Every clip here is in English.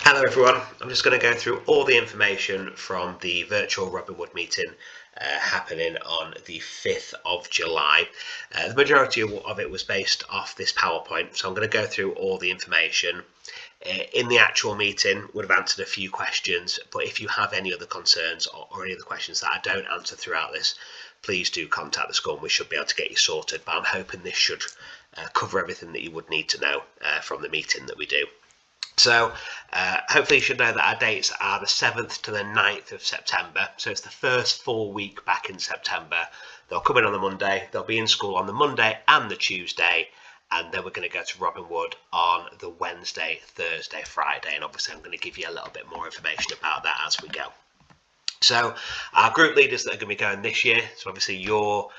Hello everyone, I'm just going to go through all the information from the virtual Robinwood meeting happening on the 5th of July. The majority of it was based off this PowerPoint, so I'm going to go through all the information. In the actual meeting, would have answered a few questions, but if you have any other concerns or any other questions that I don't answer throughout this, please do contact the school and we should be able to get you sorted. But I'm hoping this should cover everything that you would need to know from the meeting that we do. So hopefully you should know that our dates are the 7th to the 9th of September. So it's the first full week back in September. They'll come in on the Monday, they'll be in school on the Monday and the Tuesday, and then we're going to go to Robinwood on the Wednesday, Thursday, Friday. And obviously I'm going to give you a little bit more information about that as we go. So our group leaders that are going to be going this year, so obviously your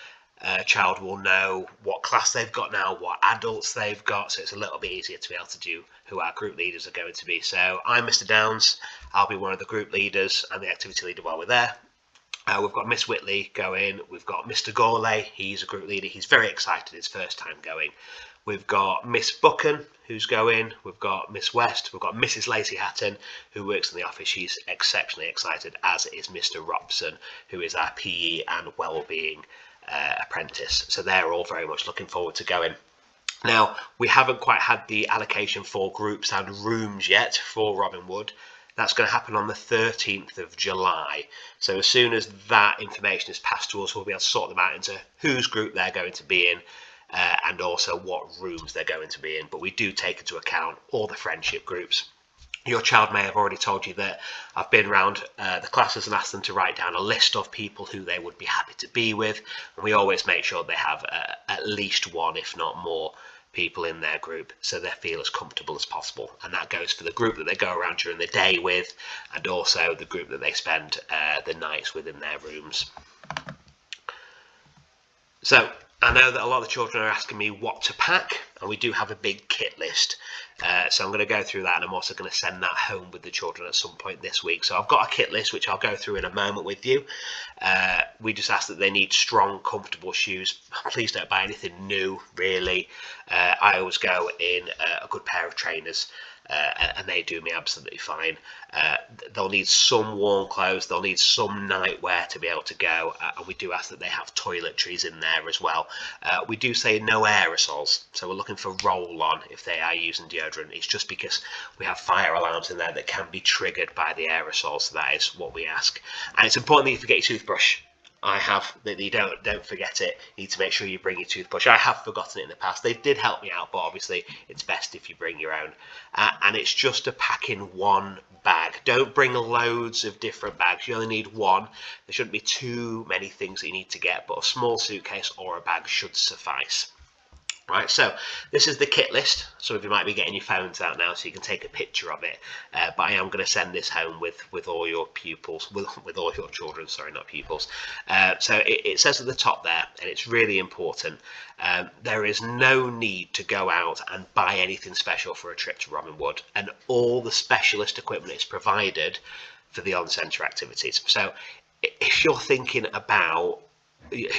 child will know what class they've got now, what adults they've got, so it's a little bit easier to be able to do who our group leaders are going to be. So I'm Mr. Downs, I'll be one of the group leaders and the activity leader while we're there. We've got Miss Whitley going, we've got Mr. Gorley, he's a group leader, he's very excited, his first time going. We've got Miss Buchan, who's going, we've got Miss West, we've got Mrs. Lacey Hatton, who works in the office, she's exceptionally excited, as is Mr. Robson, who is our PE and wellbeing apprentice. So they're all very much looking forward to going. Now, we haven't quite had the allocation for groups and rooms yet for Robinwood. That's going to happen on the 13th of July. So as soon as that information is passed to us, we'll be able to sort them out into whose group they're going to be in and also what rooms they're going to be in. But we do take into account all the friendship groups. Your child may have already told you that I've been around the classes and asked them to write down a list of people who they would be happy to be with. And we always make sure they have at least one, if not more, people in their group so they feel as comfortable as possible. And that goes for the group that they go around during the day with and also the group that they spend the nights with in their rooms. So I know that a lot of the children are asking me what to pack, and we do have a big kit list. So I'm going to go through that, and I'm also going to send that home with the children at some point this week. So I've got a kit list, which I'll go through in a moment with you. We just ask that they need strong, comfortable shoes. Please don't buy anything new, really. I always go in a good pair of trainers. And they do me absolutely fine. They'll need some warm clothes, they'll need some nightwear to be able to go, and we do ask that they have toiletries in there as well. We do say no aerosols, so we're looking for roll-on if they are using deodorant. It's just because we have fire alarms in there that can be triggered by the aerosols, so that is what we ask. And it's important that you forget your toothbrush. I have, that you don't forget it. You need to make sure you bring your toothbrush. I have forgotten it in the past. They did help me out, but obviously it's best if you bring your own. And it's just to pack in one bag. Don't bring loads of different bags. You only need one. There shouldn't be too many things that you need to get, but a small suitcase or a bag should suffice. Right, so this is the kit list. Some of you might be getting your phones out now so you can take a picture of it, but I am going to send this home with all your pupils, with all your children, sorry, not pupils. So it says at the top there, and it's really important, there is no need to go out and buy anything special for a trip to Robinwood, and all the specialist equipment is provided for the on-centre activities. So if you're thinking about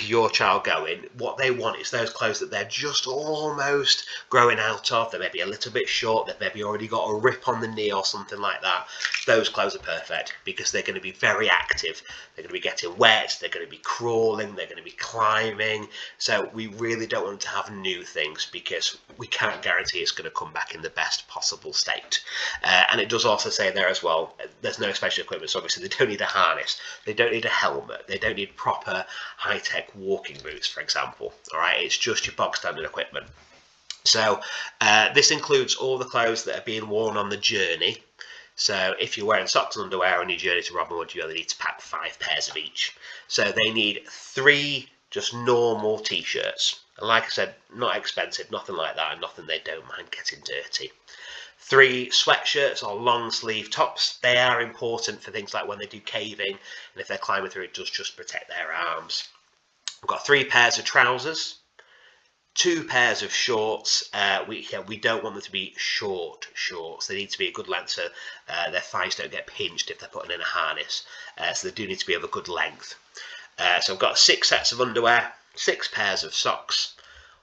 your child going, what they want is those clothes that they're just almost growing out of. They may be a little bit short, they've maybe already got a rip on the knee or something like that. Those clothes are perfect because they're going to be very active. They're going to be getting wet, they're going to be crawling, they're going to be climbing. So we really don't want to have new things because we can't guarantee it's going to come back in the best possible state. And it does also say there as well, there's no special equipment, so obviously they don't need a harness, they don't need a helmet, they don't need proper high-tech walking boots, for example. All right, it's just your bog standard equipment. So this includes all the clothes that are being worn on the journey. So if you're wearing socks and underwear on your journey to Robinwood, you only need to pack 5 pairs of each. So they need 3 just normal t-shirts. And like I said, not expensive, nothing like that, and nothing they don't mind getting dirty. 3 sweatshirts or long sleeve tops. They are important for things like when they do caving, and if they're climbing through, it does just protect their arms. We've got 3 pairs of trousers, 2 pairs of shorts. We don't want them to be short shorts. They need to be a good length so their thighs don't get pinched if they're putting in a harness. So they do need to be of a good length. So I've got 6 sets of underwear, 6 pairs of socks,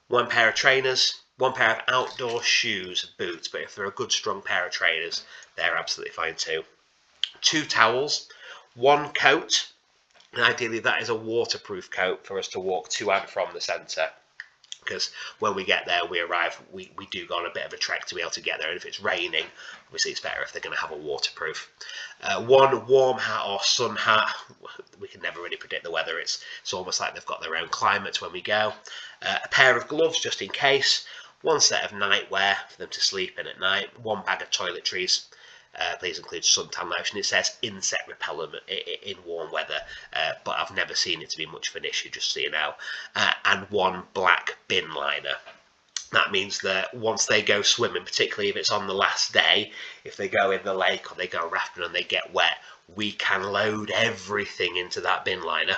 1 pair of trainers, one pair of outdoor shoes, boots, but if they're a good strong pair of trainers, they're absolutely fine too. 2 towels, 1 coat, and ideally that is a waterproof coat for us to walk to and from the centre, because when we get there, we arrive, we do go on a bit of a trek to be able to get there, and if it's raining, obviously it's better if they're going to have a waterproof. 1 warm hat or sun hat. We can never really predict the weather. It's almost like they've got their own climate when we go. A pair of gloves just in case. 1 set of nightwear for them to sleep in at night. 1 bag of toiletries. Please include suntan lotion. It says insect repellent in warm weather, but I've never seen it to be much of an issue, just so you know. And 1 black bin liner. That means that once they go swimming, particularly if it's on the last day, if they go in the lake or they go rafting and they get wet, we can load everything into that bin liner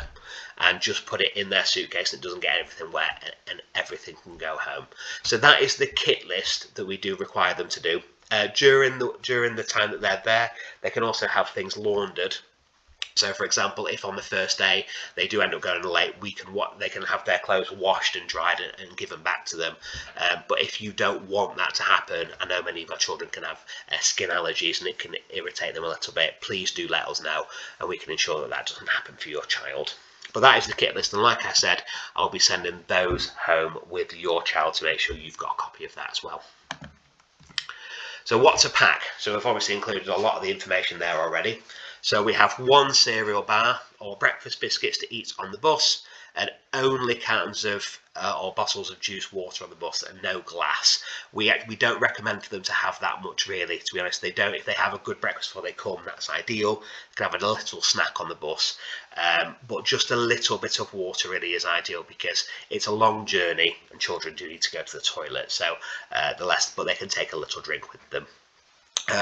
and just put it in their suitcase and it doesn't get everything wet, and everything can go home. So that is the kit list that we do require them to do. During the time that they're there, they can also have things laundered. So, for example, if on the first day they do end up going late, they can have their clothes washed and dried and given back to them. But if you don't want that to happen, I know many of our children can have skin allergies and it can irritate them a little bit. Please do let us know, and we can ensure that that doesn't happen for your child. But that is the kit list, and like I said, I'll be sending those home with your child to make sure you've got a copy of that as well. So what to pack? So we've obviously included a lot of the information there already. So we have 1 cereal bar or breakfast biscuits to eat on the bus, and only cans of or bottles of juice water on the bus, and no glass. We don't recommend for them to have that much, really, to be honest. They don't. If they have a good breakfast before they come, that's ideal. They can have a little snack on the bus, but just a little bit of water really is ideal, because it's a long journey and children do need to go to the toilet, so but they can take a little drink with them.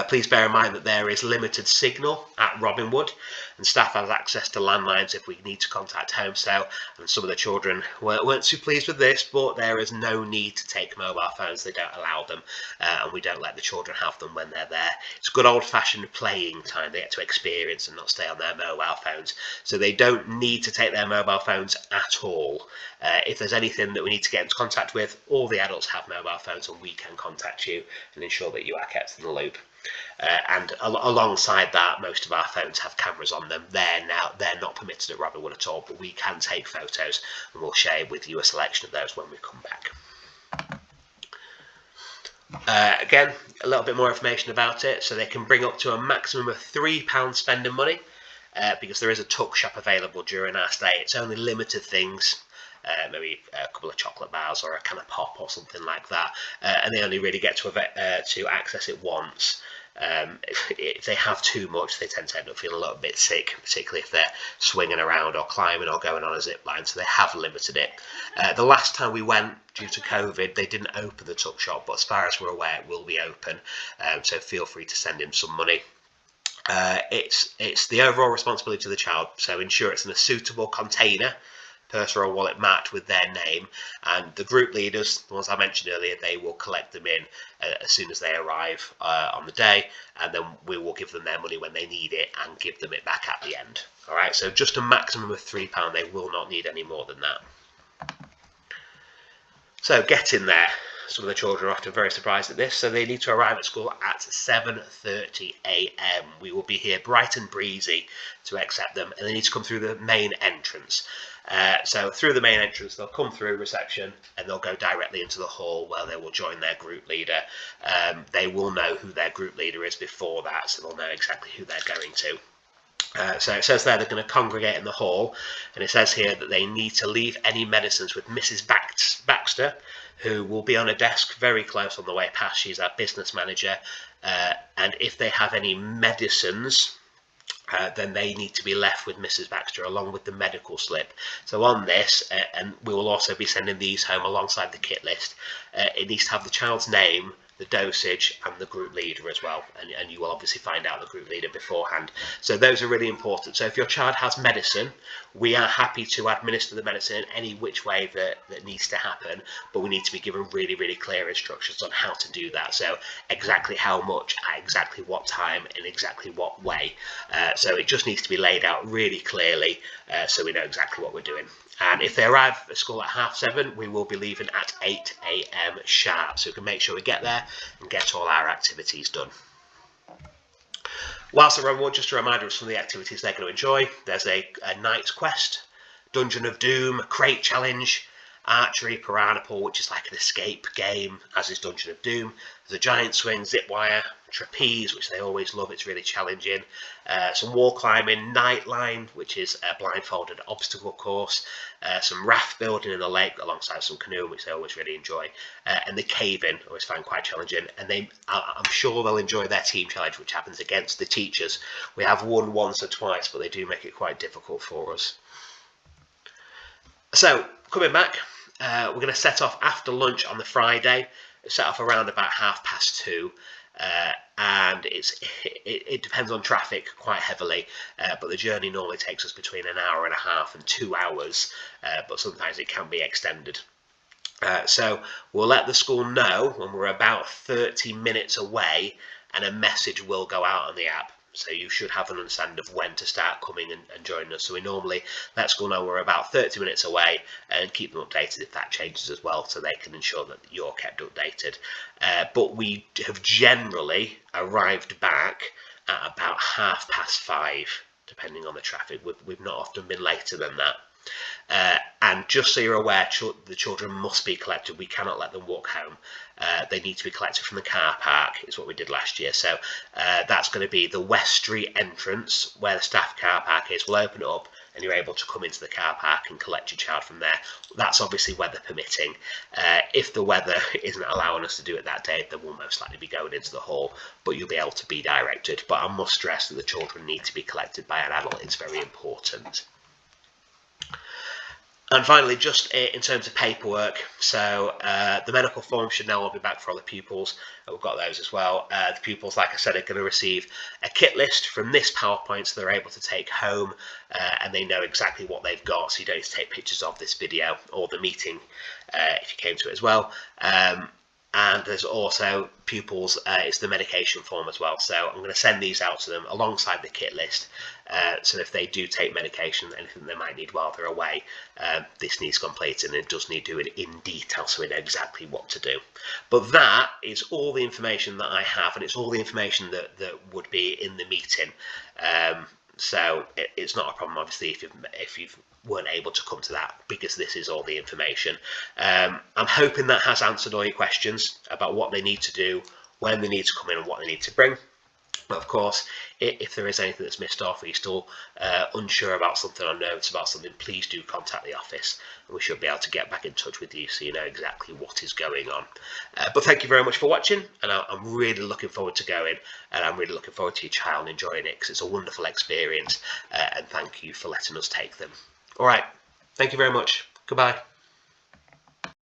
Please bear in mind that there is limited signal at Robinwood, and staff has access to landlines if we need to contact HomeCell, and some of the children weren't too pleased with this, but there is no need to take mobile phones. They don't allow them, and we don't let the children have them when they're there. It's good old-fashioned playing time they get to experience and not stay on their mobile phones, so they don't need to take their mobile phones at all. If there's anything that we need to get into contact with, all the adults have mobile phones and we can contact you and ensure that you are kept in the loop. And alongside that, most of our phones have cameras on them. They're not permitted at Robinwood at all, but we can take photos and we'll share with you a selection of those when we come back. Again, a little bit more information about it. So they can bring up to a maximum of £3 spending money, because there is a tuck shop available during our stay. It's only limited things. Maybe a couple of chocolate bars or a can of pop or something like that, and they only really get to access it once. If they have too much, they tend to end up feeling a little bit sick, particularly if they're swinging around or climbing or going on a zip line, so they have limited it. The last time we went, due to COVID, they didn't open the tuck shop, but as far as we're aware, it will be open, so feel free to send in some money. It's the overall responsibility of the child, so ensure it's in a suitable container, purse or wallet marked with their name, and the group leaders, the ones I mentioned earlier, they will collect them in as soon as they arrive on the day, and then we will give them their money when they need it and give them it back at the end. Alright, so just a maximum of £3, they will not need any more than that. So getting there. Some of the children are often very surprised at this, so they need to arrive at school at 7:30 AM. We will be here bright and breezy to accept them, and they need to come through the main entrance. So through the main entrance, they'll come through reception and they'll go directly into the hall where they will join their group leader. They will know who their group leader is before that, so they'll know exactly who they're going to. So it says there they're going to congregate in the hall, and it says here that they need to leave any medicines with Mrs. Baxter, who will be on a desk very close on the way past. She's our business manager, and if they have any medicines, then they need to be left with Mrs. Baxter along with the medical slip. So on this, and we will also be sending these home alongside the kit list, it needs to have the child's name, the dosage, and the group leader as well, and you will obviously find out the group leader beforehand. So those are really important. So if your child has medicine, we are happy to administer the medicine in any which way that needs to happen, but we need to be given really, really clear instructions on how to do that. So exactly how much, at exactly what time, in exactly what way. So it just needs to be laid out really clearly, so we know exactly what we're doing. And if they arrive at school at 7:30, we will be leaving at 8 a.m. sharp, so we can make sure we get there and get all our activities done. Whilst at Robinwood, just a reminder of some of the activities they're going to enjoy. There's a Knight's Quest, Dungeon of Doom, Crate Challenge, Archery, Piranha Pool, which is like an escape game, as is Dungeon of Doom. There's a giant swing, zip wire, trapeze, which they always love, it's really challenging. Some wall climbing, Nightline, which is a blindfolded obstacle course. Some raft building in the lake alongside some canoeing, which they always really enjoy. And the cave-in, I always find quite challenging. And I'm sure they'll enjoy their team challenge, which happens against the teachers. We have won once or twice, but they do make it quite difficult for us. So, coming back, we're going to set off after lunch on the Friday. Set off around about 2:30, and it depends on traffic quite heavily, but the journey normally takes us between an hour and a half and 2 hours, but sometimes it can be extended. So we'll let the school know when we're about 30 minutes away, and a message will go out on the app. So you should have an understanding of when to start coming and joining us. So we normally let school know we're about 30 minutes away and keep them updated if that changes as well, so they can ensure that you're kept updated. But we have generally arrived back at about 5:30, depending on the traffic. We've not often been later than that. And just so you're aware, the children must be collected. We cannot let them walk home. They need to be collected from the car park, is what we did last year. So that's going to be the West Street entrance, where the staff car park is. We'll open it up and you're able to come into the car park and collect your child from there. That's obviously weather permitting. If the weather isn't allowing us to do it that day, then we'll most likely be going into the hall, but you'll be able to be directed. But I must stress that the children need to be collected by an adult. It's very important. And finally, just in terms of paperwork, so the medical form should now all be back for all the pupils. We've got those as well. The pupils, like I said, are going to receive a kit list from this PowerPoint, so they're able to take home and they know exactly what they've got, so you don't need to take pictures of this video or the meeting if you came to it as well. And there's also pupils, it's the medication form as well. So I'm going to send these out to them alongside the kit list. So if they do take medication, anything they might need while they're away, this needs completed, and it does need doing in detail so we know exactly what to do. But that is all the information that I have, and it's all the information that would be in the meeting. So it's not a problem, obviously, if you weren't able to come to that, because this is all the information. I'm hoping that has answered all your questions about what they need to do, when they need to come in, and what they need to bring. But of course, if there is anything that's missed off, or you're still unsure about something or nervous about something, please do contact the office, and we should be able to get back in touch with you so you know exactly what is going on. But thank you very much for watching, and I'm really looking forward to going, and I'm really looking forward to your child enjoying it, because it's a wonderful experience, and thank you for letting us take them. All right, thank you very much. Goodbye.